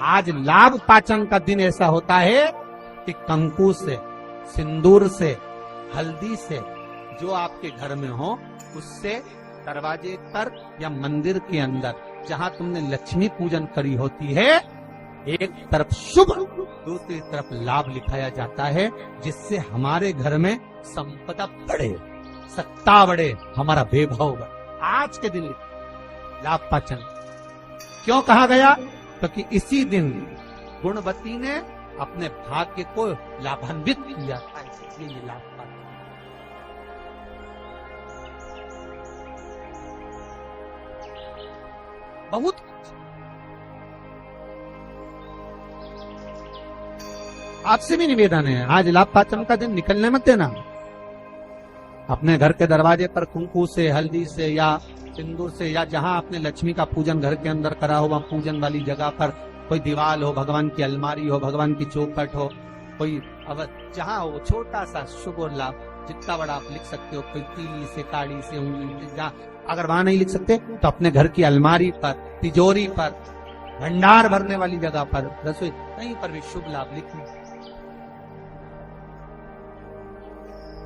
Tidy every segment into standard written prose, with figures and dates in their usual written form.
आज लाभ पाचन का दिन ऐसा होता है कि कंकु से, सिंदूर से, हल्दी से जो आपके घर में हो उससे दरवाजे पर या मंदिर के अंदर जहां तुमने लक्ष्मी पूजन करी होती है, एक तरफ शुभ दूसरी तरफ लाभ लिखाया जाता है, जिससे हमारे घर में संपदा बढ़े, सत्ता बढ़े, हमारा वैभव बढ़े। आज के दिन लाभ पाचन क्यों कहा गया? क्योंकि इसी दिन गुणवती ने अपने भाग्य को लाभान्वित किया था, इसलिए ये लाभ पाचन। बहुत आपसे भी निवेदन है, आज लाभ पाचन का दिन निकलने मत देना। अपने घर के दरवाजे पर कुंकू से, हल्दी से या सिंदूर से, या जहां आपने लक्ष्मी का पूजन घर के अंदर करा हो, वहां पूजन वाली जगह पर कोई दीवार हो, भगवान की अलमारी हो, भगवान की चौखट हो, कोई जहां हो, छोटा सा शुभ और लाभ, जितना बड़ा आप लिख सकते हो, कोई तीली से, काड़ी से, उंगली से, जहां अगर वहां नहीं लिख सकते तो अपने घर की अलमारी पर, तिजोरी पर, भंडार भरने वाली जगह पर, रसोई, कहीं पर भी शुभ लाभ लिखना।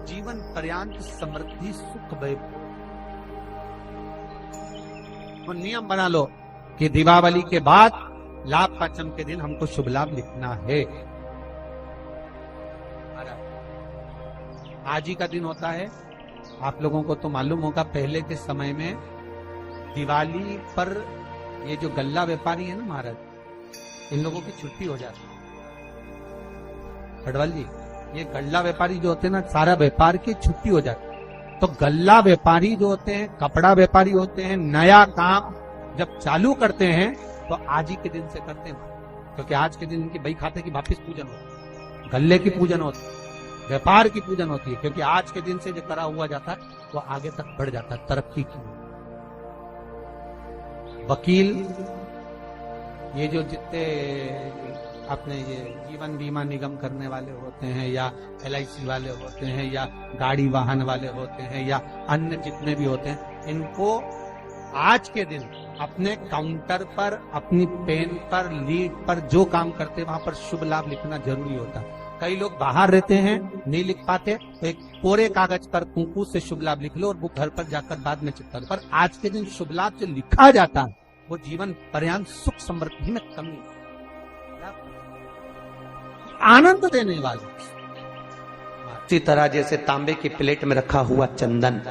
जीवन पर्यंत समृद्धि सुख वैभव। तो नियम बना लो कि दीपावली के बाद लाभ पाचन के दिन हमको शुभ लाभ लिखना है। आज ही का दिन होता है, आप लोगों को तो मालूम होगा, पहले के समय में दिवाली पर ये जो गल्ला व्यापारी है ना महाराज, इन लोगों की छुट्टी हो जाती है। खडवाल जी, ये गल्ला व्यापारी जो होते हैं ना, सारा व्यापार की छुट्टी हो जाती है। तो गल्ला व्यापारी जो होते हैं, कपड़ा व्यापारी होते हैं, नया काम जब चालू करते हैं तो आज ही के दिन से करते हैं, क्योंकि आज के दिन इनकी बही खाते की वापिस पूजन होती है, गल्ले की पूजन होती है, व्यापार की पूजन होती है, क्योंकि आज के दिन से जो करा हुआ जाता है वो आगे तक बढ़ जाता है, तरक्की की। वकील, ये जो जितने अपने ये जीवन बीमा निगम करने वाले होते हैं, या LIC वाले होते हैं, या गाड़ी वाहन वाले होते हैं, या अन्य जितने भी होते हैं, इनको आज के दिन अपने काउंटर पर, अपनी पेन पर, लीड पर जो काम करते हैं वहां पर शुभ लाभ लिखना जरूरी होता है। कई लोग बाहर रहते हैं, नहीं लिख पाते, तो एक कोरे कागज पर कुंकू से शुभ लाभ लिख लो और वो घर पर जाकर बाद में चिपका दो। पर आज के दिन शुभ लाभ जो लिखा जाता है वो जीवन पर्यंत सुख समृद्धि में कमी, आनंद देने वाले। इसी तरह जैसे तांबे की प्लेट में रखा हुआ चंदन,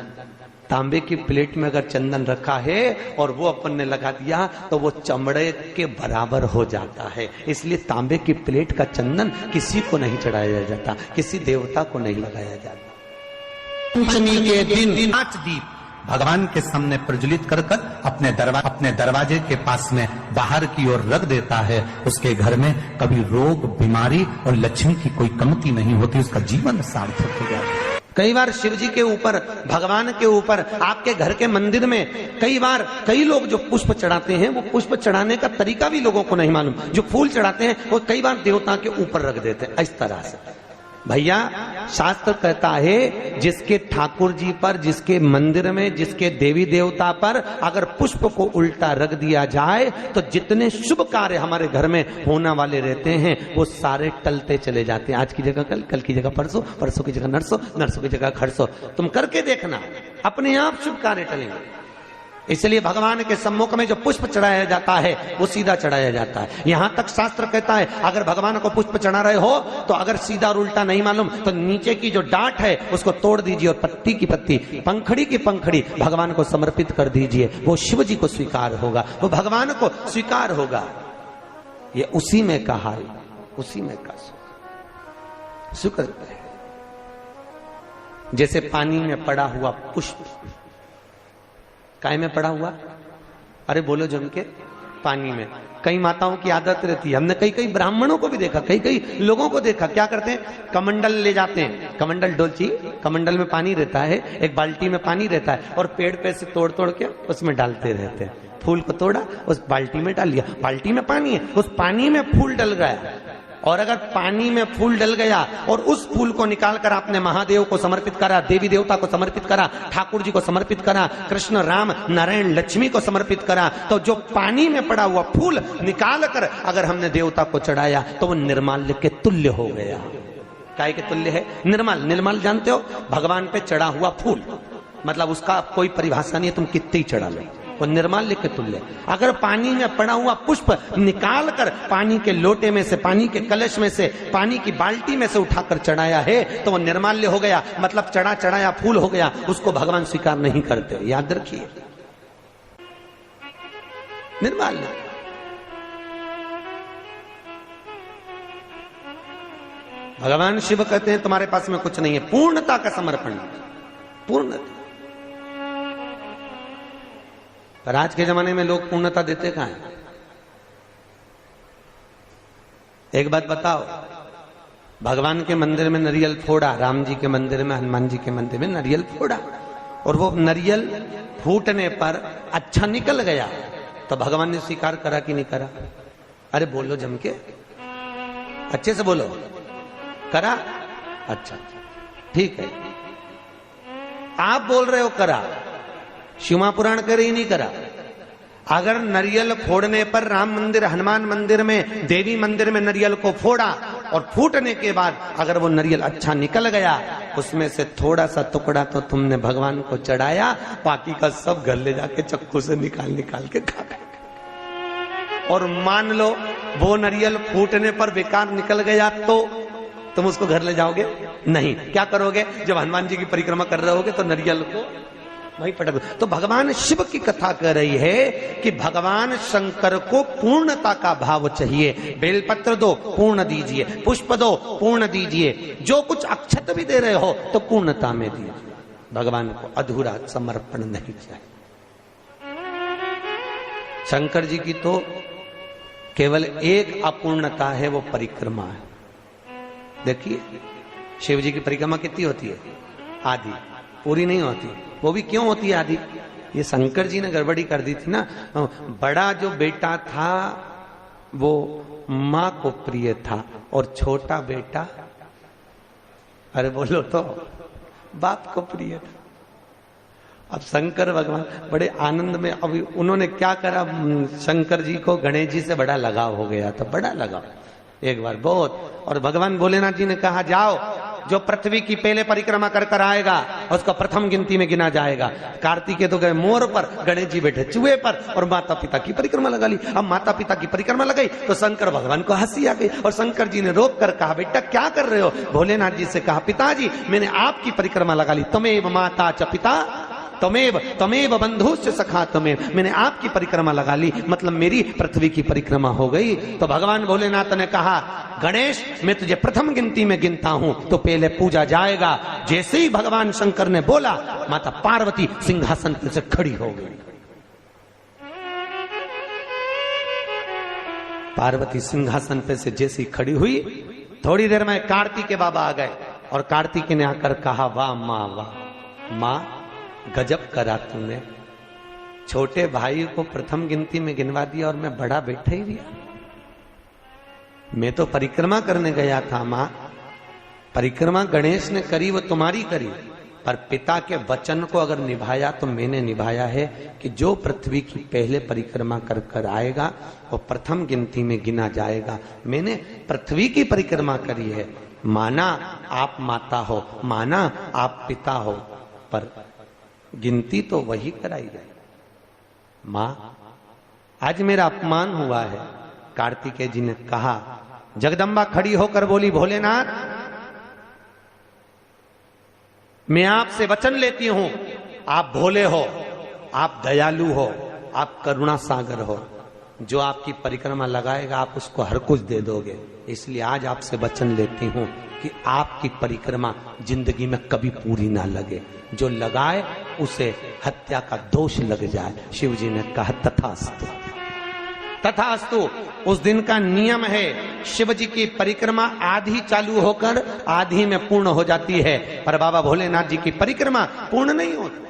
तांबे की प्लेट में अगर चंदन रखा है और वो अपन ने लगा दिया तो वो चमड़े के बराबर हो जाता है। इसलिए तांबे की प्लेट का चंदन किसी को नहीं चढ़ाया जाता, किसी देवता को नहीं लगाया जाता। पंचमी के दिन 5 दीप भगवान के सामने प्रज्वलित कर कर अपने दरवाजे के पास में बाहर की ओर रख देता है। उसके घर में कभी रोग, बीमारी और लक्ष्मी की कोई कमती नहीं होती, उसका जीवन सार्थक हो जाता है। कई बार शिव जी के ऊपर, भगवान के ऊपर, आपके घर के मंदिर में कई लोग जो पुष्प चढ़ाते हैं, वो पुष्प चढ़ाने का तरीका भी लोगों को नहीं मालूम। जो फूल चढ़ाते हैं वो कई बार देवता के ऊपर रख देते हैं इस तरह से। भैया, शास्त्र कहता है जिसके ठाकुर जी पर, जिसके मंदिर में, जिसके देवी देवता पर अगर पुष्प को उल्टा रख दिया जाए तो जितने शुभ कार्य हमारे घर में होने वाले रहते हैं वो सारे टलते चले जाते हैं। आज की जगह कल, कल की जगह परसों, परसों की जगह नरसों, नरसों की जगह खरसों। तुम करके देखना, अपने आप शुभ कार्य टलेंगे। इसलिए भगवान के सम्मुख में जो पुष्प चढ़ाया जाता है वो सीधा चढ़ाया जाता है। यहां तक शास्त्र कहता है अगर भगवान को पुष्प चढ़ा रहे हो तो अगर सीधा और उल्टा नहीं मालूम तो नीचे की जो डांट है उसको तोड़ दीजिए और पत्ती की पत्ती, पंखड़ी की पंखड़ी भगवान को समर्पित कर दीजिए। वो शिव जी को स्वीकार होगा, वो भगवान को स्वीकार होगा। ये उसी में का हाल, उसी में का शुक्र है। जैसे पानी में पड़ा हुआ पुष्प, काय में पड़ा हुआ, अरे बोलो जम के, पानी में। कई माताओं की आदत रहती है, हमने कई ब्राह्मणों को भी देखा, कई लोगों को देखा, क्या करते हैं, कमंडल ले जाते हैं, कमंडल डोलची, कमंडल में पानी रहता है, एक बाल्टी में पानी रहता है और पेड़ पे से तोड़ तोड़ के उसमें डालते रहते हैं। फूल को तोड़ा, उस बाल्टी में डाल लिया, बाल्टी में पानी है, उस पानी में फूल डल गया और अगर पानी में फूल डल गया और उस फूल को निकालकर आपने महादेव को समर्पित करा, देवी देवता को समर्पित करा, ठाकुर जी को समर्पित करा, कृष्ण राम नारायण लक्ष्मी को समर्पित करा, तो जो पानी में पड़ा हुआ फूल निकालकर अगर हमने देवता को चढ़ाया तो वो निर्माल्य के तुल्य हो गया। काय के तुल्य है? निर्मल। निर्मल जानते हो? भगवान पे चढ़ा हुआ फूल, मतलब उसका कोई परिभाषा नहीं है, तुम कितने ही चढ़ा लो, वो निर्माल्य के तुल्य। अगर पानी में पड़ा हुआ पुष्प निकालकर पानी के लोटे में से, पानी के कलश में से, पानी की बाल्टी में से उठाकर चढ़ाया है तो वो निर्माल्य हो गया, मतलब चढ़ाया फूल हो गया, उसको भगवान स्वीकार नहीं करते। याद रखिए, निर्माल्य। भगवान शिव कहते हैं तुम्हारे पास में कुछ नहीं है, पूर्णता का समर्पण, पूर्णता। पर आज के जमाने में लोग पूर्णता देते कहां हैं? एक बात बताओ, भगवान के मंदिर में नारियल फोड़ा, राम जी के मंदिर में, हनुमान जी के मंदिर में नारियल फोड़ा, और वो नारियल फूटने पर अच्छा निकल गया, तो भगवान ने स्वीकार करा कि नहीं करा? अरे बोलो जम के, अच्छे से बोलो। करा? अच्छा, ठीक है। आप बोल रहे हो करा, शिवा पुराण करे ही नहीं करा। अगर नारियल फोड़ने पर राम मंदिर, हनुमान मंदिर में, देवी मंदिर में नारियल को फोड़ा और फूटने के बाद अगर वो नारियल अच्छा निकल गया, उसमें से थोड़ा सा टुकड़ा तो तुमने भगवान को चढ़ाया, बाकी का सब घर ले जाके चक्कू से निकाल के खा गए। और मान लो वो नारियल फूटने पर बेकार निकल गया तो तुम उसको घर ले जाओगे? नहीं। क्या करोगे? जब हनुमान जी की परिक्रमा कर रहे होगे तो नारियल को वही पटक दो। तो भगवान शिव की कथा कर रही है कि भगवान शंकर को पूर्णता का भाव चाहिए। बेलपत्र दो, पूर्ण दीजिए, पुष्प दो, पूर्ण दीजिए, जो कुछ अक्षत भी दे रहे हो तो पूर्णता में दीजिए। भगवान को अधूरा समर्पण नहीं चाहिए। शंकर जी की तो केवल एक अपूर्णता है, वो परिक्रमा है। देखिए, शिव जी की परिक्रमा कितनी होती है? आधी, पूरी नहीं होती। वो भी क्यों होती है आधी? ये शंकर जी ने गड़बड़ी कर दी थी ना। बड़ा जो बेटा था वो मां को प्रिय था और छोटा बेटा, अरे बोलो तो, बाप को प्रिय था। अब शंकर भगवान बड़े आनंद में, अभी उन्होंने क्या करा, शंकर जी को गणेश जी से बड़ा लगाव हो गया था, बड़ा लगाव एक बार बहुत। और भगवान भोलेनाथ जी ने कहा जाओ, जो पृथ्वी की पहले परिक्रमा कर कर आएगा उसका प्रथम गिनती में गिना जाएगा। कार्तिकेय तो गए मोर पर, गणेश जी बैठे चूहे पर, और माता पिता की परिक्रमा लगा ली। अब माता पिता की परिक्रमा लगाई तो शंकर भगवान को हंसी आ गई, और शंकर जी ने रोक कर कहा बेटा क्या कर रहे हो? भोलेनाथ जी से कहा पिताजी मैंने आपकी परिक्रमा लगा ली, तमेव माता च पिता तमेव बंधुश्च सखा तमेव, मैंने आपकी परिक्रमा लगा ली, मतलब मेरी पृथ्वी की परिक्रमा हो गई। तो भगवान भोलेनाथ ने कहा गणेश मैं तुझे प्रथम गिनती में गिनता हूं तो पहले पूजा जाएगा। जैसे ही भगवान शंकर ने बोला, माता पार्वती सिंहासन पर से खड़ी हो गई। पार्वती सिंहासन पे से जैसी खड़ी हुई, थोड़ी देर में कार्तिक के बाबा आ गए, और कार्तिक ने आकर कहा वाह माँ, वाह माँ, गजब करा तूने, छोटे भाई को प्रथम गिनती में गिनवा दिया और मैं बड़ा बैठा ही दिया। मैं तो परिक्रमा करने गया था मां, परिक्रमा गणेश ने करी वो तुम्हारी करी, पर पिता के वचन को अगर निभाया तो मैंने निभाया है कि जो पृथ्वी की पहले परिक्रमा कर कर आएगा वो प्रथम गिनती में गिना जाएगा। मैंने पृथ्वी की परिक्रमा करी है, माना आप माता हो, माना आप पिता हो, पर गिनती तो वही कराई जाए। मां आज मेरा अपमान हुआ है। कार्तिकेय जी ने कहा, जगदम्बा खड़ी होकर बोली भोलेनाथ मैं आपसे वचन लेती हूं, आप भोले हो, आप दयालु हो, आप करुणा सागर हो, जो आपकी परिक्रमा लगाएगा आप उसको हर कुछ दे दोगे, इसलिए आज आपसे वचन लेती हूं कि आपकी परिक्रमा जिंदगी में कभी पूरी ना लगे, जो लगाए उसे हत्या का दोष लग जाए। शिव जी ने कहा तथास्तु, तथास्तु। उस दिन का नियम है, शिव जी की परिक्रमा आधी चालू होकर आधी में पूर्ण हो जाती है, पर बाबा भोलेनाथ जी की परिक्रमा पूर्ण नहीं होती,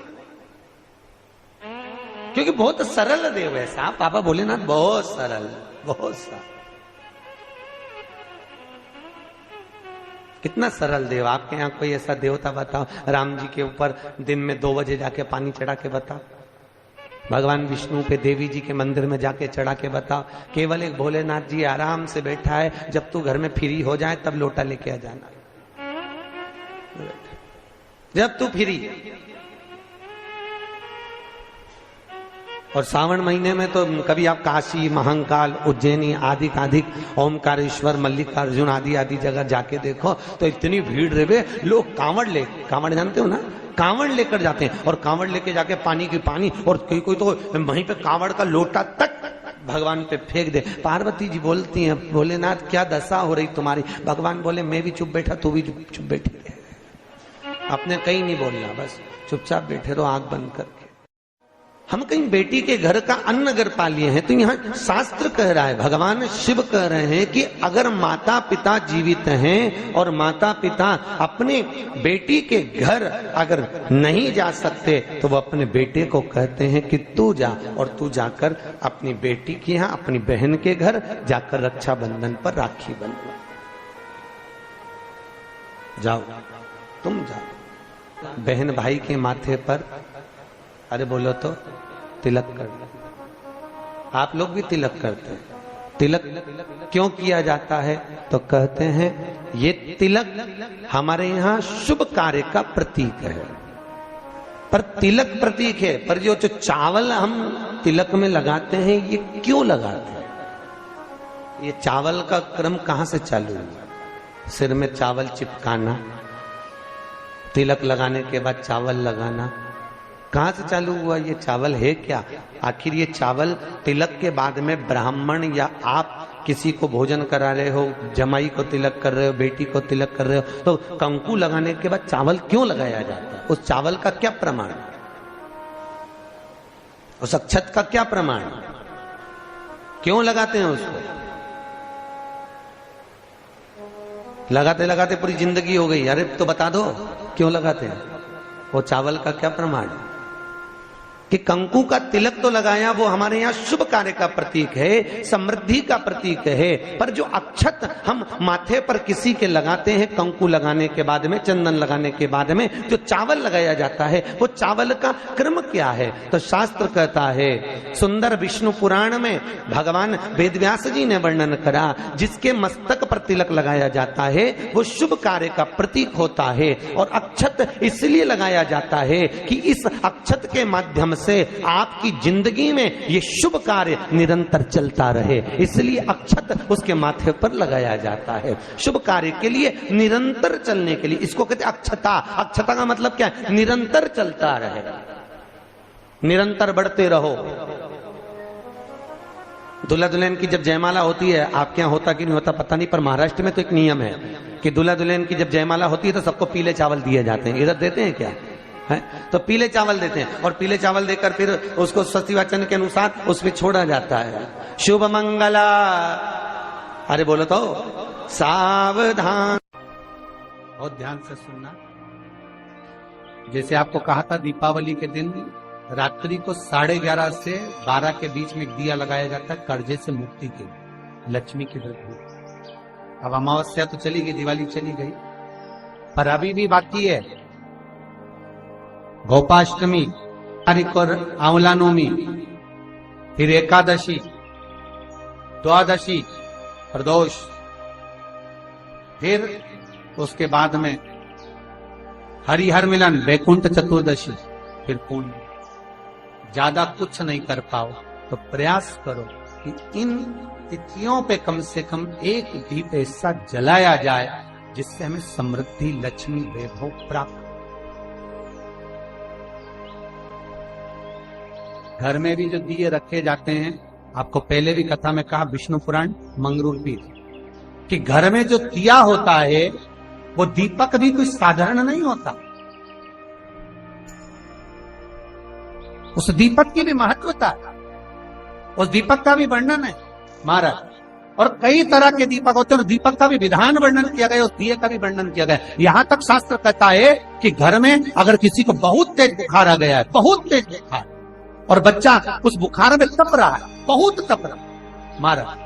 क्योंकि बहुत सरल देव है साहब बाबा भोलेनाथ, बहुत सरल, बहुत सरल। कितना सरल देव। आपके यहाँ कोई ऐसा देवता बताओ, राम जी के ऊपर दिन में 2 बजे जाके पानी चढ़ा के बताओ, भगवान विष्णु पे देवी जी के मंदिर में जाके चढ़ा के बताओ। केवल एक भोलेनाथ जी आराम से बैठा है, जब तू घर में फ्री हो जाए तब लोटा लेके आ जाना, जब तू फ्री। और सावन महीने में तो कभी आप काशी, महाकाल, उज्जैनी आदि ओमकारेश्वर, मल्लिकार्जुन आदि आदि जगह जाके देखो तो इतनी भीड़ रहे, लोग कांवड़ जानते हो ना, कांवड़ लेकर जाते हैं और कांवड़ लेके जाके पानी की पानी, और कोई तो वहीं पे कांवड़ का लोटा तक भगवान पे फेंक दे। पार्वती जी बोलती हैं, भोलेनाथ क्या दशा हो रही तुम्हारी? भगवान बोले मैं भी चुप बैठा, तू भी चुप बैठी है, आपने कहीं नहीं बोलना, बस चुपचाप बैठे रहो आंख बंद करके। हम कहीं बेटी के घर का अन्न अगर पा लिए हैं तो यहाँ शास्त्र कह रहा है, भगवान शिव कह रहे हैं कि अगर माता पिता जीवित हैं और माता पिता अपने बेटी के घर अगर नहीं जा सकते तो वो अपने बेटे को कहते हैं कि तू जा, और तू जाकर अपनी बेटी के यहाँ, अपनी बहन के घर जाकर रक्षाबंधन पर राखी बंधो, जाओ तुम जाओ। बहन भाई के माथे पर, अरे बोलो तो, तिलक कर लो। आप लोग भी तिलक करते हैं। तिलक क्यों किया जाता है? तो कहते हैं ये तिलक हमारे यहाँ शुभ कार्य का प्रतीक है। पर तिलक प्रतीक है, पर जो चावल हम तिलक में लगाते हैं, ये क्यों लगाते हैं? ये चावल का क्रम कहां से चालू हुआ? सिर में चावल चिपकाना, तिलक लगाने के बाद चावल लगाना, कहां से चालू हुआ? ये चावल है क्या? आखिर ये चावल तिलक के बाद में ब्राह्मण या आप किसी को भोजन करा रहे हो, जमाई को तिलक कर रहे हो, बेटी को तिलक कर रहे हो, तो कंकु लगाने के बाद चावल क्यों लगाया जाता है? उस चावल का क्या प्रमाण? उस अक्षत का क्या प्रमाण? क्यों लगाते हैं उसको? लगाते लगाते पूरी जिंदगी हो गई, अरे तो बता दो क्यों लगाते हैं? वो चावल का क्या प्रमाण है? कि कंकु का तिलक तो लगाया, वो हमारे यहाँ शुभ कार्य का प्रतीक है, समृद्धि का प्रतीक है। पर जो अक्षत हम माथे पर किसी के लगाते हैं, कंकु लगाने के बाद में, चंदन लगाने के बाद में जो चावल लगाया जाता है, वो चावल का क्रम क्या है? तो शास्त्र कहता है, सुंदर विष्णु पुराण में भगवान वेदव्यास जी ने वर्णन करा, जिसके मस्तक पर तिलक लगाया जाता है वो शुभ कार्य का प्रतीक होता है। और अक्षत इसलिए लगाया जाता है कि इस अक्षत के माध्यम से आपकी जिंदगी में ये शुभ कार्य निरंतर चलता रहे, इसलिए अक्षत उसके माथे पर लगाया जाता है, शुभ कार्य के लिए, निरंतर चलने के लिए। इसको कहते हैं अक्षता। अक्षता का मतलब क्या है? निरंतर चलता रहे, निरंतर बढ़ते रहो। दूल्हा दुल्हन की जब जयमाला होती है, आपके यहाँ होता कि नहीं होता पता नहीं, पर महाराष्ट्र में तो एक नियम है कि दूल्हा दुल्हन की जब जयमाला होती है तो सबको पीले चावल दिए जाते हैं। इधर देते हैं क्या? है तो पीले चावल देते हैं, और पीले चावल देकर फिर उसको स्वस्ति वाचन के अनुसार उसमें छोड़ा जाता है, शुभ मंगला। अरे बोलो तो, सावधान। बहुत ध्यान से सुनना। जैसे आपको कहा था, दीपावली के दिन रात्रि को 11:30 से 12 के बीच में एक दिया लगाया जाता है, कर्जे से मुक्ति के, लक्ष्मी की वृद्धि। अब अमावस्या तो चली गई, दिवाली चली गई, पर अभी भी बाकी है गोपाष्टमी तारीख और आंवला नवमी, फिर एकादशी, द्वादशी, प्रदोष, फिर उसके बाद में हरिहर मिलन, वैकुंठ चतुर्दशी, फिर पूर्ण। ज्यादा कुछ नहीं कर पाओ तो प्रयास करो कि इन तिथियों पे कम से कम एक दीप ऐसा जलाया जाए जिससे हमें समृद्धि, लक्ष्मी, वैभव प्राप्त। घर में भी जो दिए रखे जाते हैं, आपको पहले भी कथा में कहा, विष्णु पुराण मंगरूपी, कि घर में जो दिया होता है वो दीपक भी कोई साधारण नहीं होता, उस दीपक की भी महत्वता है, उस दीपक का भी वर्णन है महाराज। और कई तरह के दीपक होते हैं, और दीपक का भी विधान वर्णन किया गया, उस दिए का भी वर्णन किया गया। यहां तक शास्त्र कहता है कि घर में अगर किसी को बहुत तेज बुखार आ गया है, बहुत तेज बुखार, और बच्चा उस बुखार में तप रहा है, बहुत तप रहा महाराज,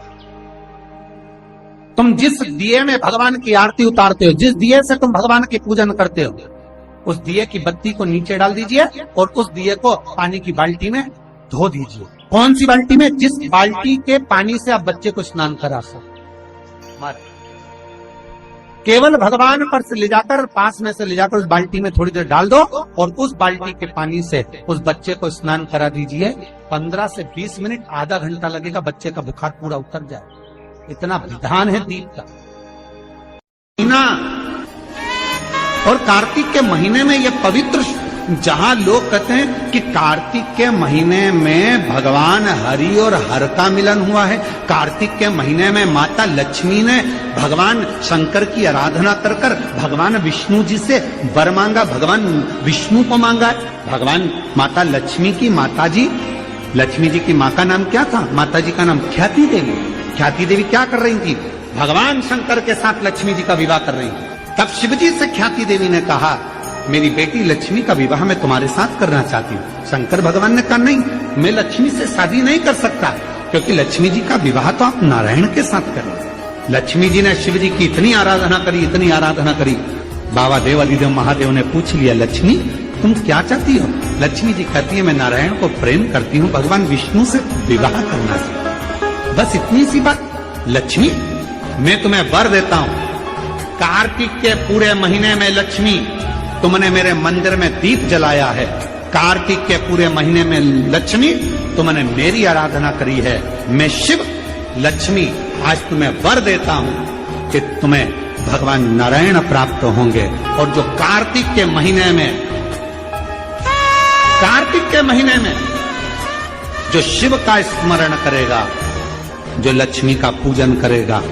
तुम जिस दिए में भगवान की आरती उतारते हो, जिस दिए से तुम भगवान की पूजन करते हो, उस दिए की बत्ती को नीचे डाल दीजिए और उस दिए को पानी की बाल्टी में धो दीजिए। कौन सी बाल्टी में? जिस बाल्टी के पानी से आप बच्चे को स्नान करा सको। केवल भगवान पर से ले जाकर, पास में से ले जाकर उस बाल्टी में थोड़ी देर डाल दो और उस बाल्टी के पानी से उस बच्चे को स्नान करा दीजिए। 15 से 20 मिनट, आधा घंटा लगेगा, बच्चे का बुखार पूरा उतर जाए। इतना विधान है दीप का। और कार्तिक के महीने में यह पवित्र, जहां लोग कहते हैं कि कार्तिक के महीने में भगवान हरि और हर का मिलन हुआ है, कार्तिक के महीने में माता लक्ष्मी ने भगवान शंकर की आराधना कर कर भगवान विष्णु जी से वर मांगा, भगवान विष्णु को मांगा है। भगवान माता लक्ष्मी की माता जी, लक्ष्मी जी की माँ का नाम क्या था? माता जी का नाम ख्याति देवी। ख्याति देवी क्या कर रही थी? भगवान शंकर के साथ लक्ष्मी जी का विवाह कर रही थी। तब शिवजी से ख्याति देवी ने कहा, मेरी बेटी लक्ष्मी का विवाह मैं तुम्हारे साथ करना चाहती हूँ। शंकर भगवान ने कहा, नहीं, मैं लक्ष्मी से शादी नहीं कर सकता, क्योंकि लक्ष्मी जी का विवाह तो आप नारायण के साथ करें। लक्ष्मी जी ने शिव जी की इतनी आराधना करी, इतनी आराधना करी, बाबा देव अधिदेव महादेव ने पूछ लिया, लक्ष्मी तुम क्या चाहती हो? लक्ष्मी जी कहती है, मैं नारायण को प्रेम करती हूँ, भगवान विष्णु से विवाह करना चाहती। बस इतनी सी बात। लक्ष्मी, मैं तुम्हें वर देता हूँ, कार्तिक के पूरे महीने में लक्ष्मी तुमने मेरे मंदिर में दीप जलाया है, कार्तिक के पूरे महीने में लक्ष्मी तुमने मेरी आराधना करी है, मैं शिव लक्ष्मी आज तुम्हें वर देता हूं कि तुम्हें भगवान नारायण प्राप्त होंगे। और जो कार्तिक के महीने में जो शिव का स्मरण करेगा, जो लक्ष्मी का पूजन करेगा,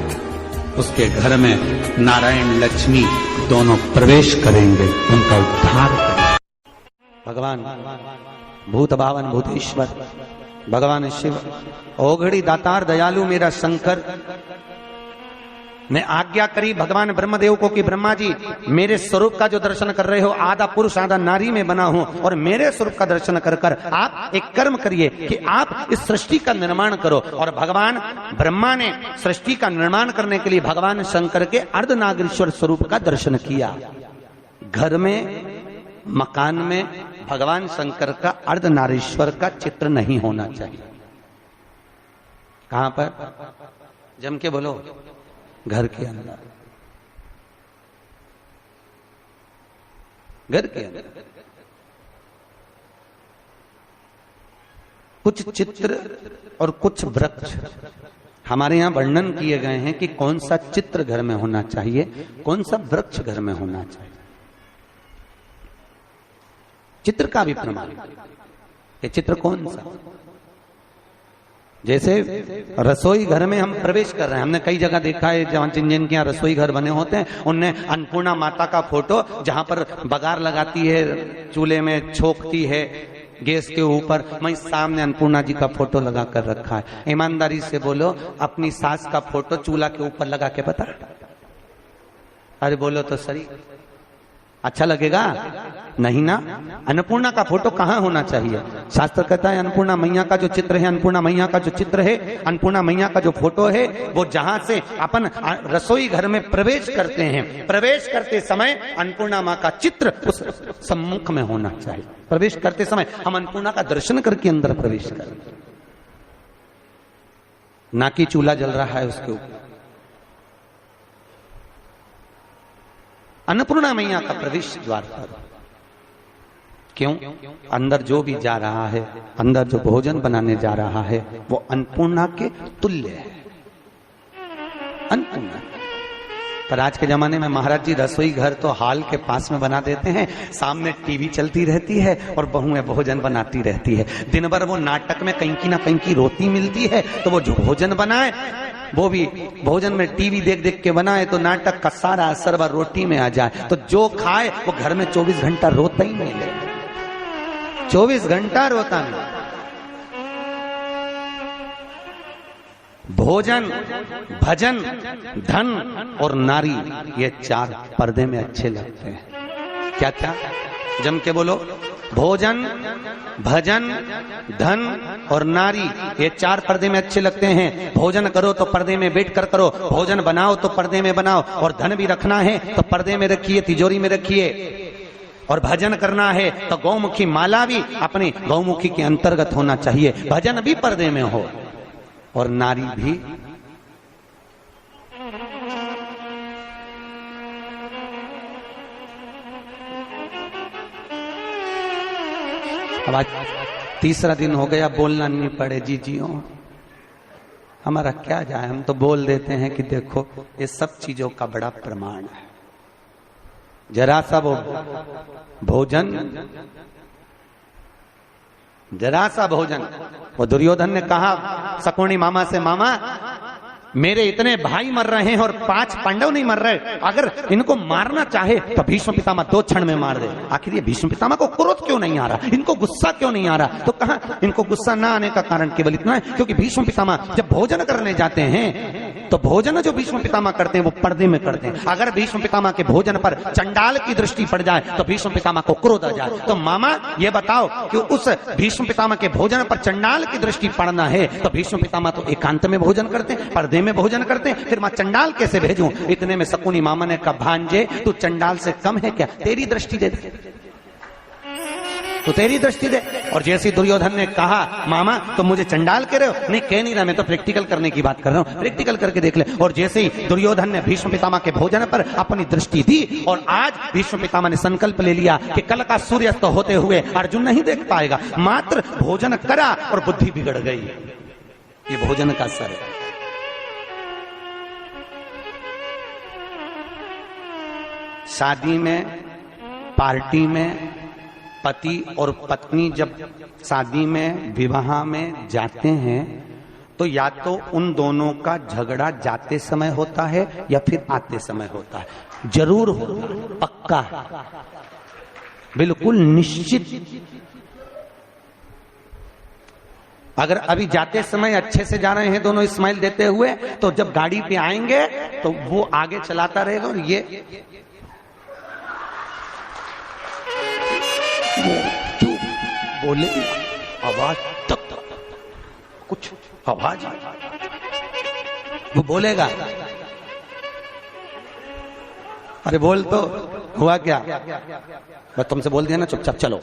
उसके घर में नारायण लक्ष्मी दोनों प्रवेश करेंगे, उनका उद्धार करेंगे। भगवान भूत भावन भूतेश्वर, भगवान शिव, ओघड़ी दातार दयालु मेरा शंकर ने आज्ञा करी भगवान ब्रह्मदेव को कि ब्रह्मा जी, मेरे स्वरूप का जो दर्शन कर रहे हो, आधा पुरुष आधा नारी में बना हूं, और मेरे स्वरूप का दर्शन कर कर आप एक कर्म करिए कि आप इस सृष्टि का निर्माण करो। और भगवान ब्रह्मा ने सृष्टि का निर्माण करने के लिए भगवान शंकर के अर्धनागेश्वर स्वरूप का दर्शन किया। घर में, मकान में भगवान शंकर का अर्धनारीश्वर का चित्र नहीं होना चाहिए। कहां पर? जम के बोलो, घर के अंदर। घर के अंदर कुछ चित्र और कुछ वृक्ष हमारे यहां वर्णन किए गए हैं कि कौन सा चित्र घर में होना चाहिए, कौन सा वृक्ष घर में होना चाहिए। चित्र का भी प्रमाण, ये चित्र कौन सा? जैसे रसोई घर में हम प्रवेश कर रहे हैं, हमने कई जगह देखा है जहां जिनके यहाँ रसोई घर बने होते हैं, उनने अन्नपूर्णा माता का फोटो जहां पर बगार लगाती है, चूल्हे में छोकती है गैस के ऊपर, वहीं सामने अन्नपूर्णा जी का फोटो लगा कर रखा है। ईमानदारी से बोलो, अपनी सास का फोटो चूल्हा के ऊपर लगा के बता, अरे बोलो तो सही, अच्छा लगेगा? नहीं ना। अन्नपूर्णा का फोटो कहां होना चाहिए? शास्त्र कहता है अन्नपूर्णा मैया का जो चित्र है, अन्नपूर्णा मैया का जो चित्र है, अन्नपूर्णा मैया का जो फोटो है, वो जहां से अपन रसोई घर में प्रवेश करते हैं, प्रवेश करते समय अन्नपूर्णा मां का चित्र उस सम्मुख में होना चाहिए। प्रवेश करते समय हम अन्नपूर्णा का दर्शन करके अंदर प्रवेश करें, ना कि चूल्हा जल रहा है उसके ऊपर। अन्नपूर्णा मैया का प्रवेश द्वार पर क्यों? अंदर जो भी जा रहा है, अंदर जो भोजन बनाने जा रहा है, वो अन्नपूर्णा के तुल्य है, अन्नपूर्णा। पर आज के जमाने में महाराज जी रसोई घर तो हाल के पास में बना देते हैं, सामने टीवी चलती रहती है और बहुएं भोजन बनाती रहती है। दिन भर वो नाटक में कहीं की ना कहीं की रोटी मिलती है, तो वो जो भोजन बनाए वो भी भोजन में टीवी देख देख के बनाए, तो नाटक का सारा असर वह रोटी में आ जाए, तो जो खाए वो घर में 24 घंटा रोता ही नहीं है, 24 घंटा रोता नहीं। भोजन, भजन, धन और नारी, ये चार पर्दे में अच्छे लगते हैं। क्या क्या? जम के बोलो। भोजन, भजन, धन और नारी, ये 4 पर्दे में अच्छे लगते हैं। भोजन करो तो पर्दे में बैठ कर करो, भोजन बनाओ तो पर्दे में बनाओ, और धन भी रखना है तो पर्दे में रखिए, तिजोरी में रखिए। और भजन करना है तो गौमुखी माला भी अपनी गौमुखी के अंतर्गत होना चाहिए, भजन भी पर्दे में हो और नारी भी। अब आज 3रा दिन हो गया, बोलना नहीं पड़े जीजियों, हमारा क्या जाए, हम तो बोल देते हैं कि देखो ये सब चीजों का बड़ा प्रमाण है। जरा सा वो भोजन, जरा सा भोजन, वो दुर्योधन ने कहा शकुनी मामा से, मामा मेरे इतने भाई मर रहे हैं और 5 पांडव नहीं मर रहे, अगर इनको मारना चाहे तो भीष्म पितामह 2 क्षण में मार दे। आखिर ये भीष्म पितामह को क्रोध क्यों नहीं आ रहा, इनको गुस्सा क्यों नहीं आ रहा? तो कहा इनको गुस्सा ना आने का कारण केवल इतना है क्योंकि भीष्म पितामह जब भोजन करने जाते हैं तो भोजन जो भीष्म पितामह करते हैं वो पर्दे में करते हैं। अगर भीष्म पितामह के भोजन पर चंडाल की दृष्टि पड़ जाए तो भीष्म पितामह को क्रोध आ जाए। तो मामा ये बताओ कि उस भीष्म पितामह के भोजन पर चंडाल की दृष्टि पड़ना है तो भीष्म पितामह तो एकांत में भोजन करते हैं, पर्दे में भोजन करते हैं, फिर मैं चंडाल कैसे भेजूं? इतने में शकुनी मामा ने कहा, भांजे तू चंडाल से कम है क्या? तेरी दृष्टि दे, तो तेरी दृष्टि दे। और जैसे दुर्योधन ने कहा, मामा तो मुझे चंडाल कह रहे हो? नहीं कह नहीं रहा, मैं तो प्रैक्टिकल करने की बात कर रहा हूं, प्रैक्टिकल करके देख ले। और जैसे ही दुर्योधन ने भीष्म पितामह के भोजन पर अपनी दृष्टि दी और आज भीष्म पितामह ने संकल्प ले लिया कि कल का सूर्यास्त होते हुए अर्जुन नहीं देख पाएगा, मात्र भोजन करा और बुद्धि बिगड़ गई। ये भोजन का असर है। शादी में, पार्टी में पति और पत्नी जब शादी में, विवाह में जाते हैं तो या तो उन दोनों का झगड़ा जाते समय होता है या फिर आते समय होता है, जरूर होता है, पक्का है, बिल्कुल निश्चित। अगर अभी जाते समय अच्छे से जा रहे हैं दोनों स्माइल देते हुए, तो जब गाड़ी पे आएंगे तो वो आगे चलाता रहेगा और ये बोले आवाज तक कुछ आवाज वो बोलेगा, अरे बोल तो हुआ क्या, बस तुमसे बोल दिया ना, चुपचाप चलो।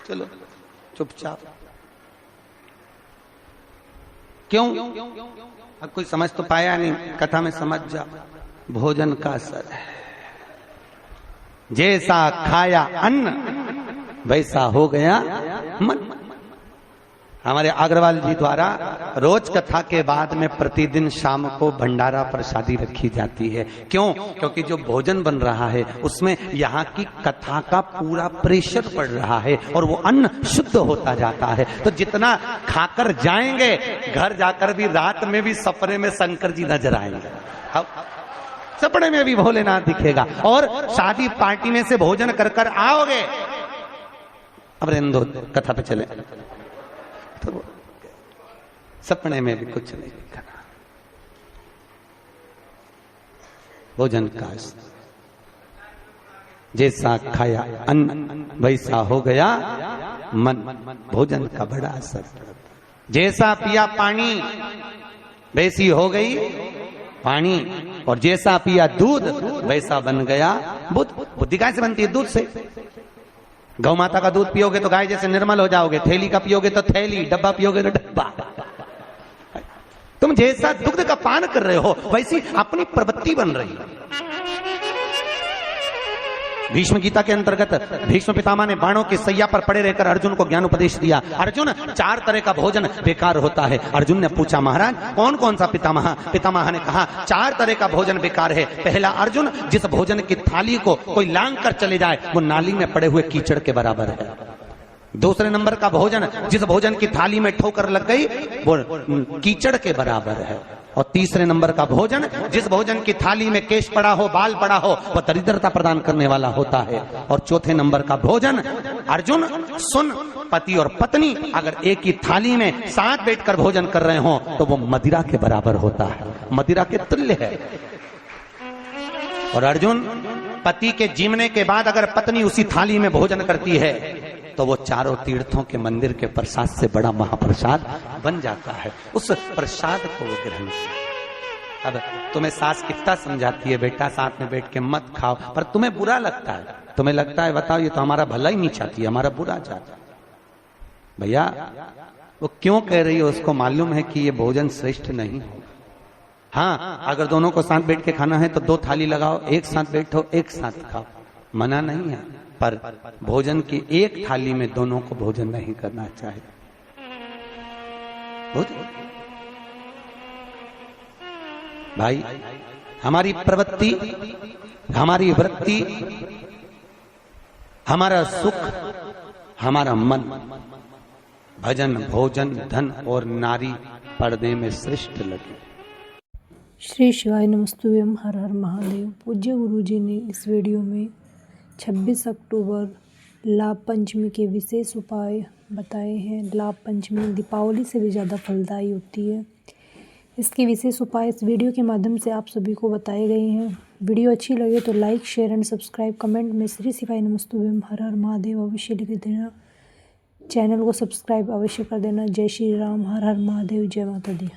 चलो चुपचाप, क्यों? अब कोई समझ तो पाया नहीं, कथा में समझ जा। भोजन का असर है, जैसा खाया अन्न वैसा हो गया मन। हमारे अग्रवाल जी द्वारा रोज कथा के बाद में प्रतिदिन शाम को भंडारा प्रसादी रखी जाती है। क्यों? क्योंकि जो भोजन बन रहा है उसमें यहाँ की कथा का पूरा प्रेशर पड़ रहा है और वो अन्न शुद्ध होता जाता है। तो जितना खाकर जाएंगे, घर जाकर भी रात में भी सपने में शंकर जी नजर आएंगे, सपने में भी भोलेनाथ दिखेगा। और शादी पार्टी में से भोजन कर कर आओगे, अब रेंदो कथा पे चले, तो सपने में भी कुछ नहीं दिखना। भोजन का जैसा खाया अन्न वैसा हो गया मन। भोजन का बड़ा असर, जैसा पिया पानी वैसी हो गई पानी, और जैसा पिया दूध वैसा बन गया बुद्धि। बुद्धि कैसे से बनती है? दूध से। गौ माता का दूध पियोगे तो गाय जैसे निर्मल हो जाओगे, थैली का पियोगे तो थैली, डब्बा पियोगे तो डब्बा। तुम जैसा दुग्ध का पान कर रहे हो वैसी अपनी प्रवृत्ति बन रही है। भीष्म गीता के अंतर्गत भीष्म पितामह ने बाणों की सैया पर पड़े रहकर अर्जुन को ज्ञान उपदेश दिया। अर्जुन, 4 तरह का भोजन बेकार होता है। अर्जुन ने पूछा, महाराज कौन कौन सा? पितामह ने कहा 4 तरह का भोजन बेकार है। पहला, अर्जुन जिस भोजन की थाली को कोई लांग कर चले जाए वो नाली में पड़े हुए कीचड़ के बराबर है। दूसरे नंबर का भोजन, जिस भोजन की थाली में ठोकर लग गई वो कीचड़ के बराबर है। और तीसरे नंबर का भोजन, जिस भोजन की थाली में केश पड़ा हो, बाल पड़ा हो, वह दरिद्रता प्रदान करने वाला होता है। और चौथे नंबर का भोजन, अर्जुन सुन, पति और पत्नी अगर एक ही थाली में साथ बैठकर भोजन कर रहे हो तो वो मदिरा के बराबर होता है। मदिरा के तुल्य है। और अर्जुन, पति के जीवने के बाद अगर पत्नी उसी थाली में भोजन करती है तो वो चारों तीर्थों के मंदिर के प्रसाद से बड़ा महाप्रसाद बन जाता है। उस प्रसाद को वो ग्रहण से। अब तुम्हें सास कितना समझाती है, बेटा साथ में बैठ के मत खाओ, पर तुम्हें बुरा लगता है। तुम्हें लगता है बताओ ये तो हमारा भला ही नहीं चाहती, हमारा बुरा चाहती। भैया वो क्यों कह रही है, उसको मालूम है कि ये भोजन श्रेष्ठ नहीं हो। हाँ, अगर दोनों को साथ बैठ के खाना है तो 2 थाली लगाओ, एक साथ बैठो, एक साथ खाओ, मना नहीं है। पर भोजन की एक थाली में दोनों को भोजन नहीं करना चाहिए। भाई, हमारी प्रवृत्ति, हमारी वृत्ति, हमारा सुख, हमारा मन भजन, भोजन, धन और नारी पर्दे में श्रेष्ठ लगे। श्री शिवाय नमस्तुभ्यम, हर हर महादेव। पूज्य गुरु जी ने इस वीडियो में 26 अक्टूबर लाभ पंचमी के विशेष उपाय बताए हैं। लाभ पंचमी दीपावली से भी ज़्यादा फलदायी होती है। इसके विशेष उपाय इस वीडियो के माध्यम से आप सभी को बताए गए हैं। वीडियो अच्छी लगे तो like, share and subscribe, comment में श्री शिवाय नमस्तुभ्यम, हर हर महादेव अवश्य लिख देना। चैनल को सब्सक्राइब अवश्य कर देना। जय श्री राम, हर हर महादेव, जय माता दी।